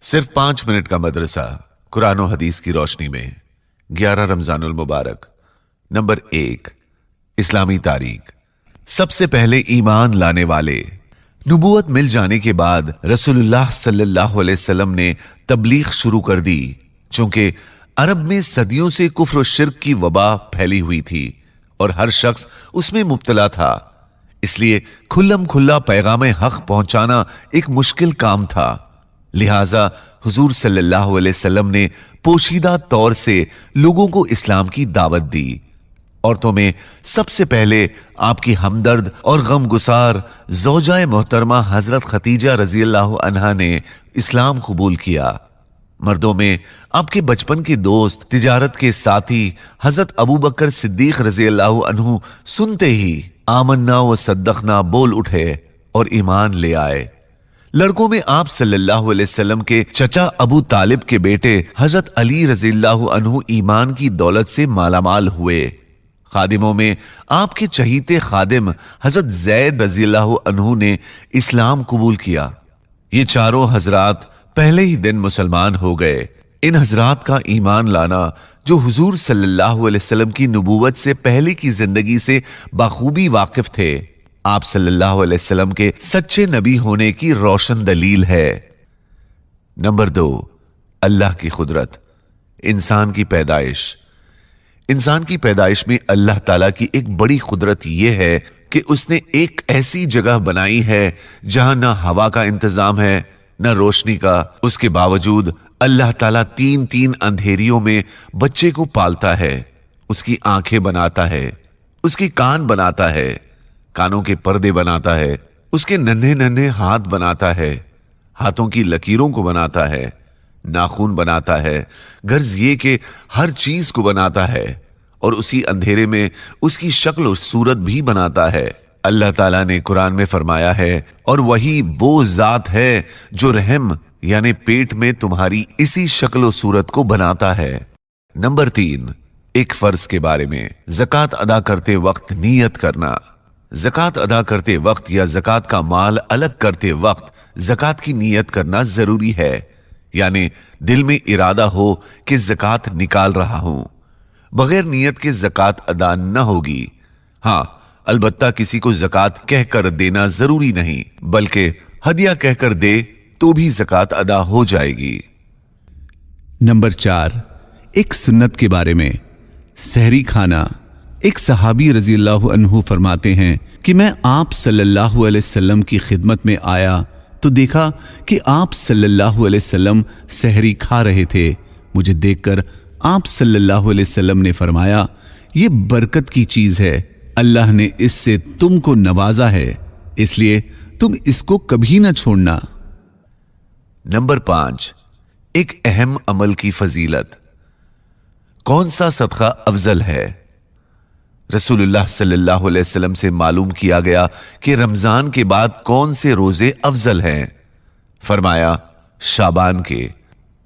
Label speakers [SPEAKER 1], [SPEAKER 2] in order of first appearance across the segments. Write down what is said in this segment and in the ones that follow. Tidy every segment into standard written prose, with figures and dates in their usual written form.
[SPEAKER 1] सिर्फ 5 मिनट का मदरसा कुरान और हदीस की रोशनी में 11 रमजानुल मुबारक। नंबर 1, इस्लामी तारीख। सबसे पहले ईमान लाने वाले। नबूवत मिल जाने के बाद रसूलुल्लाह सल्लल्लाहु अलैहि वसल्लम ने तबलीग शुरू कर दी। चूंकि अरब में सदियों से कुफ्र और शिर्क की वबा फैली हुई थी और हर शख्स उसमें मुब्तला था, इसलिए खुल्लम खुल्ला पैगाम हक पहुंचाना एक मुश्किल काम था। लिहाजा हुजूर सल्लल्लाहु अलैहि वसल्लम ने पोशीदा तौर से लोगों को इस्लाम की दावत दी। औरतों में सबसे पहले आपकी हमदर्द और गमगुसार ज़ौजाए मोहतरमा हजरत खतीजा रजी अल्लाह अन्हा ने इस्लाम कबूल किया। मर्दों में आपके बचपन के दोस्त, तिजारत के साथी हजरत अबू बकर सिद्दीक रजी अल्लाह अन्हु सुनते ही आमन्ना व सद्दकना बोल उठे और ईमान ले आए। लड़कों में आप सल्लल्लाहु अलैहि वसल्लम के चचा अबू तालिब के बेटे हजरत अली रजी अल्लाह अन्हु ईमान की दौलत से मालामाल हुए। खादिमों में आपके चहीते खादिम हजरत जैद रजी अल्लाह अन्हु ने इस्लाम कबूल किया। ये चारों हजरात पहले ही दिन मुसलमान हो गए। इन हजरात का ईमान लाना, जो हुजूर सल्लल्लाहु अलैहि वसल्लम की नबूवत से पहले की जिंदगी से बखूबी वाकिफ थे, आप सल्लल्लाहु अलैहि वसल्लम के सच्चे नबी होने की रोशन दलील है। नंबर 2, अल्लाह की कुदरत। इंसान की पैदाइश। इंसान की पैदाइश में अल्लाह ताला की एक बड़ी कुदरत यह है कि उसने एक ऐसी जगह बनाई है जहां ना हवा का इंतजाम है न रोशनी का। उसके बावजूद अल्लाह ताला 3 अंधेरियों में बच्चे को पालता है, उसकी आंखें बनाता है, उसके कान बनाता है, कानों के पर्दे बनाता है, उसके नन्हे नन्हे हाथ बनाता है, हाथों की लकीरों को बनाता है, नाखून बनाता है, गर्ज ये कि हर चीज को बनाता है और उसी अंधेरे में उसकी शक्ल और सूरत भी बनाता है। अल्लाह ताला ने कुरान में फरमाया है, और वही वो जात है जो रहम यानी पेट में तुम्हारी इसी शक्ल और सूरत को बनाता है। नंबर 3, एक फर्ज के बारे में। ज़कात अदा करते वक्त नियत करना। ज़कात अदा करते वक्त या ज़कात का माल अलग करते वक्त ज़कात की नियत करना जरूरी है, यानी दिल में इरादा हो कि ज़कात निकाल रहा हूं। बगैर नियत के ज़कात अदा न होगी। हां, अलबत्ता किसी को ज़कात कहकर देना जरूरी नहीं, बल्कि हदिया कहकर दे तो भी ज़कात अदा हो जाएगी।
[SPEAKER 2] नंबर 4, एक सुन्नत के बारे में। सहरी खाना। एक सहाबी रजी अल्लाह अन्हु फरमाते हैं कि मैं आप सल्लल्लाहु अलैहि वसल्लम की खिदमत में आया तो देखा कि आप सल्लल्लाहु अलैहि वसल्लम सहरी खा रहे थे। मुझे देखकर आप सल्लल्लाहु अलैहि वसल्लम ने फरमाया, ये बरकत की चीज है, अल्लाह ने इससे तुमको नवाजा है, इसलिए तुम इसको कभी ना छोड़ना।
[SPEAKER 1] नंबर 5, एक अहम अमल की फजीलत। कौन सा सदका अफजल है? रसूलुल्लाह सल्लल्लाहु अलैहि वसल्लम से मालूम किया गया कि रमजान के बाद कौन से रोजे अफजल हैं। फरमाया, शाबान के।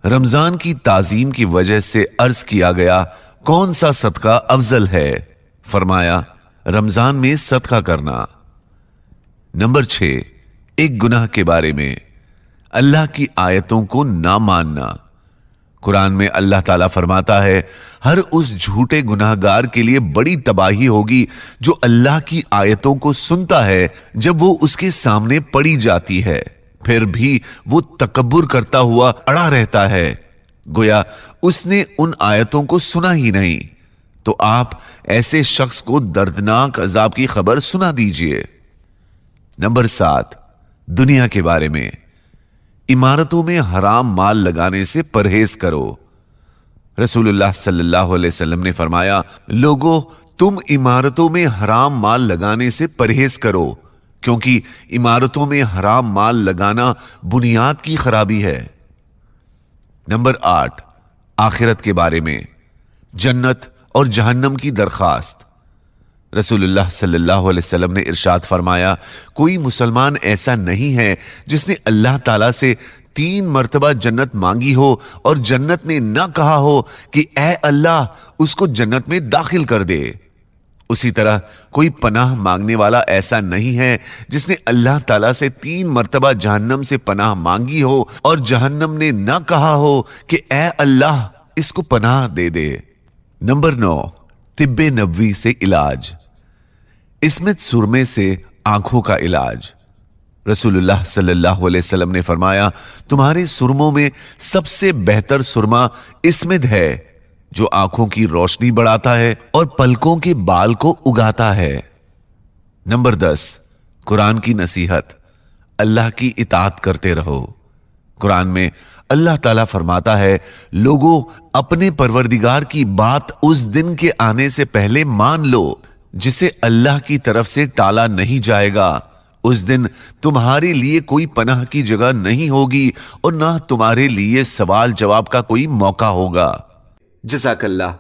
[SPEAKER 1] रमजान की ताजीम की वजह से अर्ज किया गया, कौन सा सदका अफजल है? फरमाया, रमजान में सदका करना। नंबर 6, एक गुनाह के बारे में। अल्लाह की आयतों को ना मानना। कुरान में अल्लाह ताला फरमाता है, हर उस झूठे गुनाहगार के लिए बड़ी तबाही होगी जो अल्लाह की आयतों को सुनता है जब वो उसके सामने पड़ी जाती है, फिर भी वो तकब्बुर करता हुआ अड़ा रहता है, गोया उसने उन आयतों को सुना ही नहीं। तो आप ऐसे शख्स को दर्दनाक अजाब की खबर सुना दीजिए। नंबर 7, दुनिया के बारे में। इमारतों में हराम माल लगाने से परहेज करो। रसूलुल्लाह सल्लल्लाहु अलैहि वसल्लम ने फरमाया, लोगों, तुम इमारतों में हराम माल लगाने से परहेज करो, क्योंकि इमारतों में हराम माल लगाना बुनियाद की खराबी है। नंबर 8, आखिरत के बारे में। जन्नत और जहन्नम की दरखास्त। रसूलुल्लाह सल्लल्लाहु अलैहि वसल्लम ने इरशाद फरमाया, कोई मुसलमान ऐसा नहीं है जिसने अल्लाह ताला से 3 मर्तबा जन्नत मांगी हो और जन्नत ने ना कहा हो कि ऐ अल्लाह उसको जन्नत में दाखिल कर दे। उसी तरह कोई पनाह मांगने वाला ऐसा नहीं है जिसने अल्लाह ताला से 3 मर्तबा जहन्नम से पनाह मांगी हो और जहन्नम ने न कहा हो कि ए अल्लाह इसको पनाह दे दे। नंबर 9, तिब्बे नबवी से इलाज। इसमें सुरमे से आंखों का इलाज। रसूलुल्लाह सल्लल्लाहु अलैहि वसल्लम ने फरमाया, तुम्हारे सुरमों में सबसे बेहतर सुरमा इस्मिद है जो आंखों की रोशनी बढ़ाता है और पलकों के बाल को उगाता है। नंबर 10, कुरान की नसीहत। अल्लाह की इताअत करते रहो। कुरान में अल्लाह ताला फरमाता है, लोगों अपने परवरदिगार की बात उस दिन के आने से पहले मान लो जिसे अल्लाह की तरफ से टाला नहीं जाएगा। उस दिन तुम्हारे लिए कोई पनाह की जगह नहीं होगी और ना तुम्हारे लिए सवाल जवाब का कोई मौका होगा। जज़ाकल्लाह।